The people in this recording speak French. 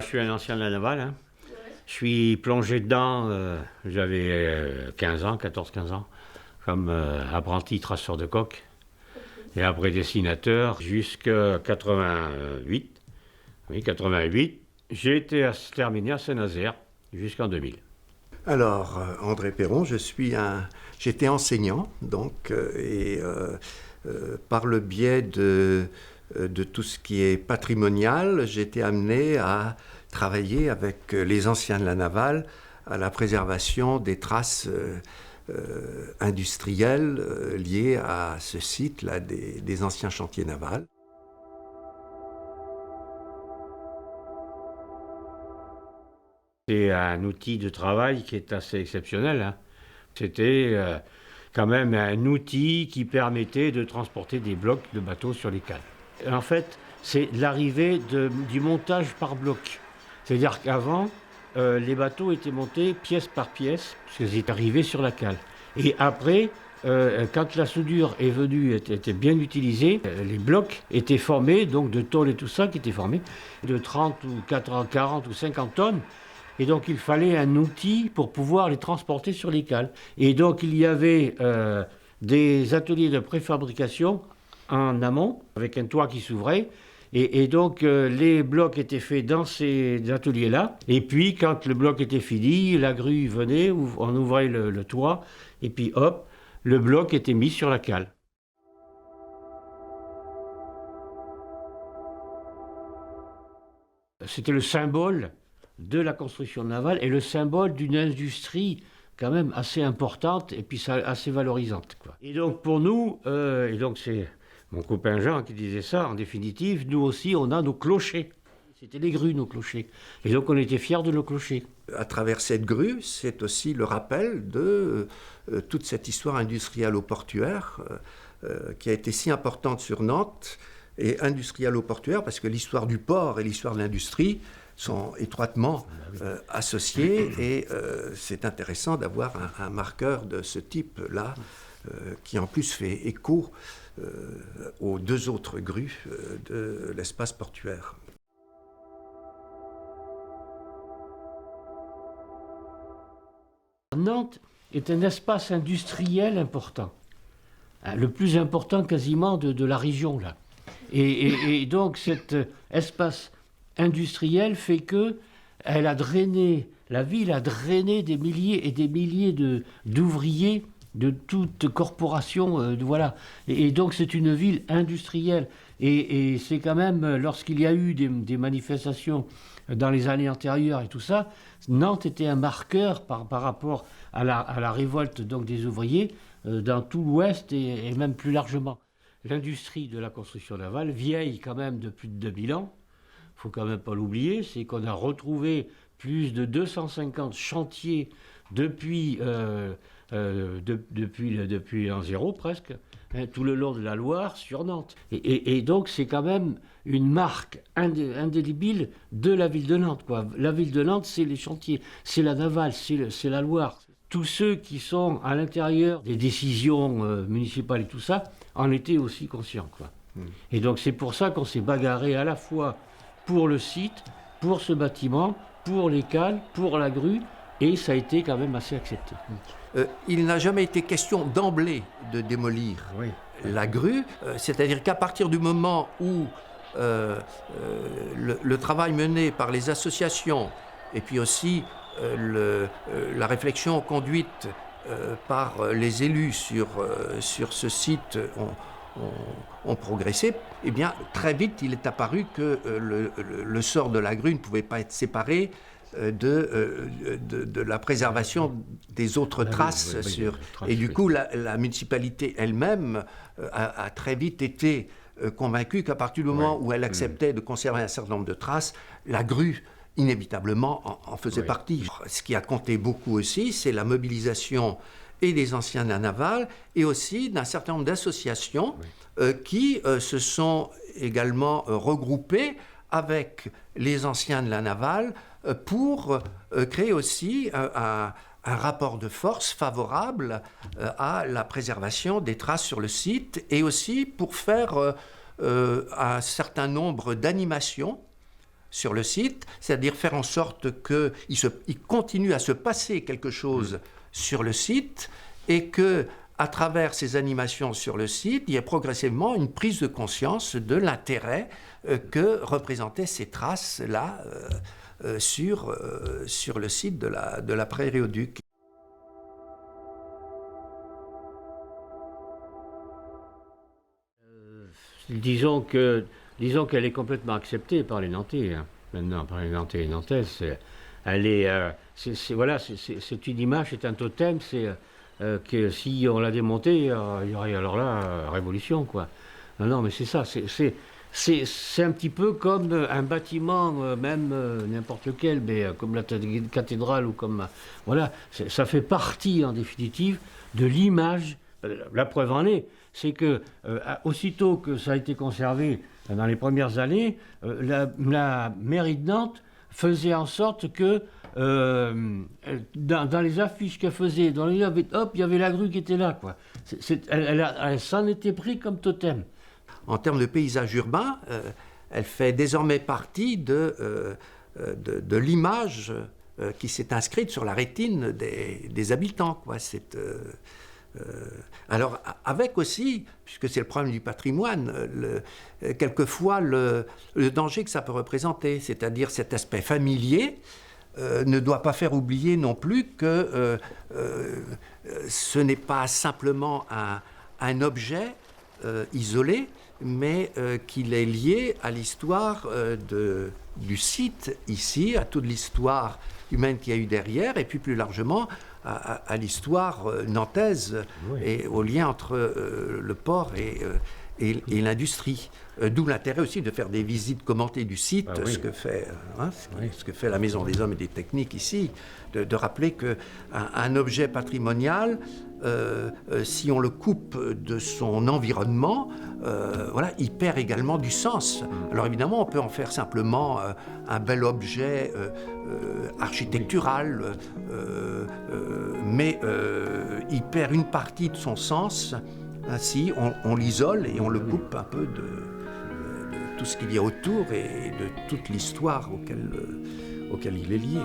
Je suis un ancien de la navale, hein. Je suis plongé dedans, j'avais 15 ans, 14-15 ans, comme apprenti traceur de coque. Et après dessinateur, jusqu'à 88. Oui, 88. J'ai été terminé à Saint-Nazaire jusqu'en 2000. Alors, André Perron, j'étais enseignant, donc, par le biais de tout ce qui est patrimonial, j'ai été amené à travailler avec les anciens de la navale à la préservation des traces industrielles liées à ce site-là des anciens chantiers navals. C'est un outil de travail qui est assez exceptionnel, hein. C'était quand même un outil qui permettait de transporter des blocs de bateaux sur les cales. En fait, c'est l'arrivée du montage par bloc. C'est-à-dire qu'avant, les bateaux étaient montés pièce par pièce, puisqu'ils étaient arrivés sur la cale. Et après, quand la soudure est venue, était bien utilisée, les blocs étaient formés, donc de tôle et tout ça, qui étaient formés, de 30 ou 40 ou 50 tonnes. Et donc il fallait un outil pour pouvoir les transporter sur les cales. Et donc il y avait des ateliers de préfabrication en amont, avec un toit qui s'ouvrait. Et donc les blocs étaient faits dans ces ateliers-là. Et puis quand le bloc était fini, la grue venait, on ouvrait le toit, et puis hop, le bloc était mis sur la cale. C'était le symbole de la construction navale et le symbole d'une industrie quand même assez importante et puis assez valorisante, quoi. Et donc pour nous, et donc c'est mon copain Jean qui disait ça, en définitive, nous aussi on a nos clochers. C'était les grues, nos clochers. Et donc on était fiers de nos clochers. À travers cette grue, c'est aussi le rappel de toute cette histoire industrielle-portuaire qui a été si importante sur Nantes, et industrielle-portuaire parce que l'histoire du port et l'histoire de l'industrie sont étroitement associés et c'est intéressant d'avoir un marqueur de ce type-là qui en plus fait écho aux deux autres grues de l'espace portuaire. Nantes est un espace industriel important, le plus important quasiment de la région là. Et donc cet espace industriel fait que elle a drainé, la ville a drainé des milliers et des milliers d'ouvriers de toute corporation, voilà. Et donc c'est une ville industrielle. Et c'est quand même, lorsqu'il y a eu des manifestations dans les années antérieures et tout ça, Nantes était un marqueur par rapport à la révolte donc, des ouvriers dans tout l'Ouest et même plus largement. L'industrie de la construction navale, vieille quand même de plus de 2000 ans, il ne faut quand même pas l'oublier, c'est qu'on a retrouvé plus de 250 chantiers depuis l'an zéro presque, hein, tout le long de la Loire sur Nantes. Et donc c'est quand même une marque indélébile de la ville de Nantes, quoi. La ville de Nantes, c'est les chantiers, c'est la navale, c'est la Loire. Tous ceux qui sont à l'intérieur des décisions municipales et tout ça en étaient aussi conscients, quoi. Et donc c'est pour ça qu'on s'est bagarré à la fois pour le site, pour ce bâtiment, pour les cales, pour la grue, et ça a été quand même assez accepté. Il n'a jamais été question d'emblée de démolir la grue, c'est-à-dire qu'à partir du moment où le travail mené par les associations et puis aussi la réflexion conduite par les élus sur ce site ont progressé, eh bien, très vite, il est apparu que le sort de la grue ne pouvait pas être séparé de la préservation des autres traces. Et du coup, la municipalité elle-même a très vite été convaincue qu'à partir du moment où elle acceptait de conserver un certain nombre de traces, la grue inévitablement en faisait partie. Ce qui a compté beaucoup aussi, c'est la mobilisation et des anciens de la navale et aussi d'un certain nombre d'associations qui se sont également regroupées avec les anciens de la navale pour créer aussi un rapport de force favorable à la préservation des traces sur le site et aussi pour faire un certain nombre d'animations sur le site, c'est-à-dire faire en sorte qu'il continue à se passer quelque chose sur le site et que, à travers ces animations sur le site, il y ait progressivement une prise de conscience de l'intérêt que représentaient ces traces-là sur le site de la Prairie au Duc. Disons qu'elle est complètement acceptée par les Nantais, hein. Maintenant, par les Nantais et les Nantaises. C'est une image, c'est un totem, que si on l'a démonté, il y aurait alors là révolution, quoi. Non, mais c'est ça, c'est un petit peu comme un bâtiment, même n'importe lequel, mais comme la cathédrale ou comme... voilà, ça fait partie en définitive de l'image. La preuve en est, c'est que aussitôt que ça a été conservé dans les premières années, la mairie de Nantes faisait en sorte que dans les affiches qu'elle faisait, il y avait la grue qui était là, quoi. Elle s'en était pris comme totem. En termes de paysage urbain, elle fait désormais partie de l'image qui s'est inscrite sur la rétine des habitants, quoi. Alors, avec aussi, puisque c'est le problème du patrimoine, quelquefois le danger que ça peut représenter, c'est-à-dire cet aspect familier, ne doit pas faire oublier non plus que ce n'est pas simplement un objet isolé, mais qu'il est lié à l'histoire du site ici, à toute l'histoire humaine qu'il y a eu derrière, et puis plus largement à l'histoire nantaise, oui, et au lien entre le port et l'industrie. D'où l'intérêt aussi de faire des visites commentées du site, oui, ce que fait la Maison des Hommes et des Techniques ici, de rappeler qu'un objet patrimonial, si on le coupe de son environnement, il perd également du sens. Alors évidemment, on peut en faire simplement un bel objet architectural, mais il perd une partie de son sens si on l'isole et on le coupe un peu de tout ce qu'il y a autour et de toute l'histoire auquel il est lié.